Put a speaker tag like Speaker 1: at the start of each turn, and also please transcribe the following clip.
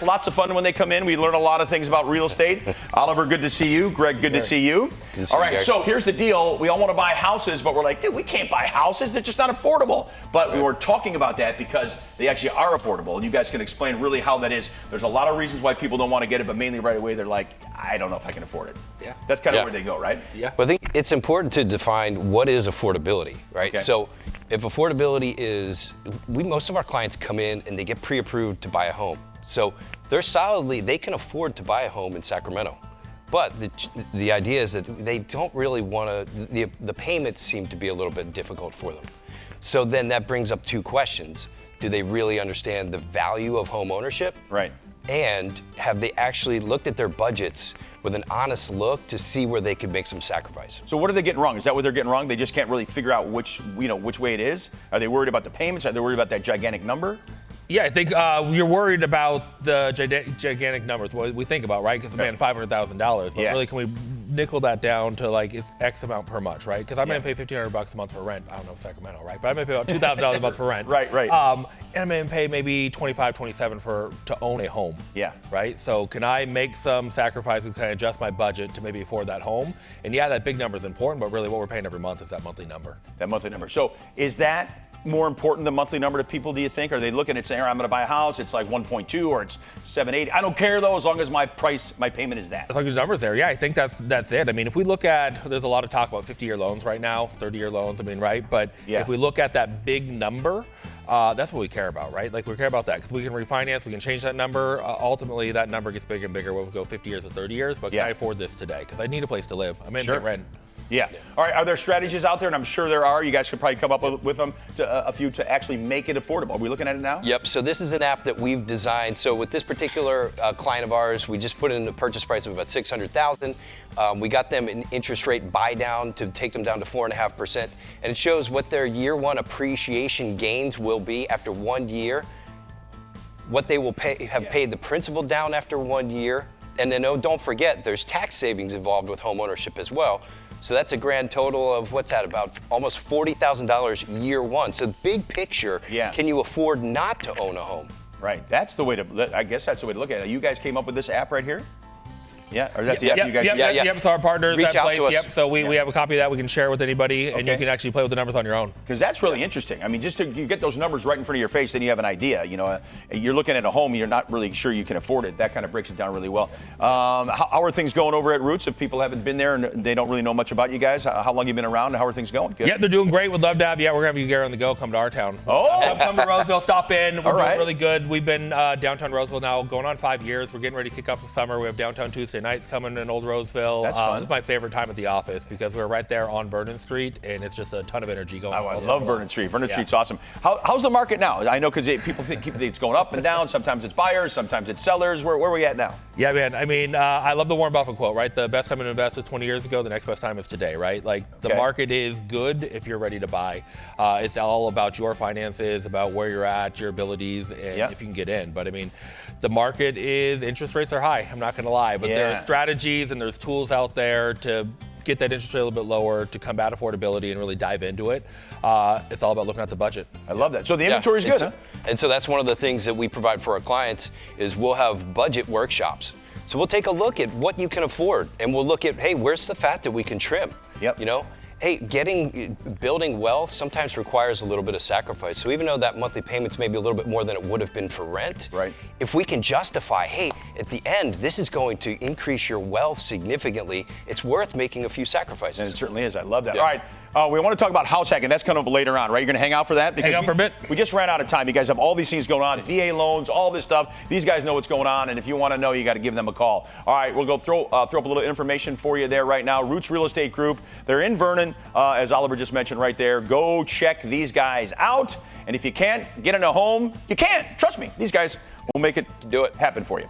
Speaker 1: Lots of fun when they come in. We learn a lot of things about real estate. Oliver, good to see you. Greg, good to see you. All right, so here's the deal. We all want to buy houses, but we're like, dude, we can't buy houses. They're just not affordable. But we were talking about that because they actually are affordable. And you guys can explain really how that is. There's a lot of reasons why people don't want to get it, but mainly right away they're like, I don't know if I can afford it. Yeah. That's kind of where they go, right?
Speaker 2: Yeah. But I think it's important to define what is affordability, right? Okay. So if affordability is, most of our clients come in and they get pre-approved to buy a home. So they can afford to buy a home in Sacramento. But the idea is that they don't really want to, the payments seem to be a little bit difficult for them. So then that brings up two questions. Do they really understand the value of home ownership?
Speaker 1: Right.
Speaker 2: And have they actually looked at their budgets with an honest look to see where they could make some sacrifice?
Speaker 1: So what are they getting wrong? Is that what they're getting wrong? They just can't really figure out which way it is? Are they worried about the payments? Are they worried about that gigantic number?
Speaker 3: Yeah, I think you're worried about the gigantic numbers. What we think about, right? Because man, $500,000. But really, can we nickel that down to like it's X amount per month, right? Because I'm going to pay $1,500 a month for rent. I don't know Sacramento, right? But I'm going to pay about $2,000 a month for rent.
Speaker 1: Right.
Speaker 3: And I'm going to pay maybe $25, $27 to own a home. Yeah. Right. So can I make some sacrifices? Can I adjust my budget to maybe afford that home? And yeah, that big number is important, but really what we're paying every month is that monthly number.
Speaker 1: That monthly number. So is that more important than monthly number to people, do you think? Are they looking at saying, I'm going to buy a house, it's like 1.2 or it's 780? I don't care though, as long as my payment is that.
Speaker 3: As long as the number's there, yeah, I think that's it. I mean, if we look at, there's a lot of talk about 50-year loans right now, 30-year loans, I mean, right? But if we look at that big number, that's what we care about, right? Like we care about that because we can refinance, we can change that number. Ultimately, that number gets bigger and bigger when we go 50 years or 30 years. But can I afford this today? Because I need a place to live. I'm in rent.
Speaker 1: Yeah. All right. Are there strategies out there? And I'm sure there are. You guys could probably come up with them, a few to actually make it affordable. Are we looking at it now?
Speaker 2: Yep. So this is an app that we've designed. So with this particular client of ours, we just put in a purchase price of about $600,000. We got them an interest rate buy down to take them down to 4.5%, and it shows what their year one appreciation gains will be after 1 year, what they will have paid the principal down after 1 year. And then don't forget, there's tax savings involved with home ownership as well. So that's a grand total of, what's that, about almost $40,000 year one. So big picture, can you afford not to own a home?
Speaker 1: Right, that's the way I guess that's the way to look at it. You guys came up with this app right here? Yeah, or that's the app you guys
Speaker 3: Yep, so our partners
Speaker 2: reach out to us.
Speaker 3: Yep, so we have a copy of that we can share with anybody, and you can actually play with the numbers on your own.
Speaker 1: Because that's really interesting. I mean, just you get those numbers right in front of your face, then you have an idea. You know, you're looking at a home, you're not really sure you can afford it. That kind of breaks it down really well. How are things going over at Roots? If people haven't been there and they don't really know much about you guys, how long have you been around? How are things going? Good?
Speaker 3: Yeah, they're doing great. We'd love to have you. We're going to have you here on the go. Come to our town.
Speaker 1: Oh!
Speaker 3: Come to Roseville, stop in. We're doing really good. We've been downtown Roseville now going on 5 years. We're getting ready to kick off the summer. We have downtown Tuesday nights coming in Old Roseville.
Speaker 1: That's fun.
Speaker 3: It's my favorite time at the office because we're right there on Vernon Street, and it's just a ton of energy going on.
Speaker 1: I love Vernon Street. Vernon Street's awesome. How's the market now? I know because people think it's going up and down. Sometimes it's buyers, sometimes it's sellers. Where are we at now?
Speaker 3: Yeah, man. I mean, I love the Warren Buffett quote, right? The best time to invest was 20 years ago. The next best time is today, right? Like the market is good if you're ready to buy. It's all about your finances, about where you're at, your abilities, and if you can get in. But I mean, the market interest rates are high. I'm not going to lie, but there are strategies and there's tools out there to get that interest rate a little bit lower, to combat affordability and really dive into it. It's all about looking at the budget.
Speaker 1: I love that. So the inventory is good, huh?
Speaker 2: And so that's one of the things that we provide for our clients is we'll have budget workshops. So we'll take a look at what you can afford, and we'll look at, hey, where's the fat that we can trim?
Speaker 1: Yep.
Speaker 2: You know, hey, building wealth sometimes requires a little bit of sacrifice. So even though that monthly payment's maybe a little bit more than it would have been for rent, if we can justify, hey, at the end, this is going to increase your wealth significantly, it's worth making a few sacrifices.
Speaker 1: And it certainly is. I love that. All right. We want to talk about house hacking. That's coming up later on, right? You're going to hang out for that?
Speaker 3: Hang out for a bit.
Speaker 1: We just ran out of time. You guys have all these things going on, VA loans, all this stuff. These guys know what's going on, and if you want to know, you got to give them a call. All right, we'll go throw up a little information for you there right now. Roots Real Estate Group. They're in Vernon, as Oliver just mentioned right there. Go check these guys out. And if you can't get in a home, you can. Trust me. These guys will make it happen for you.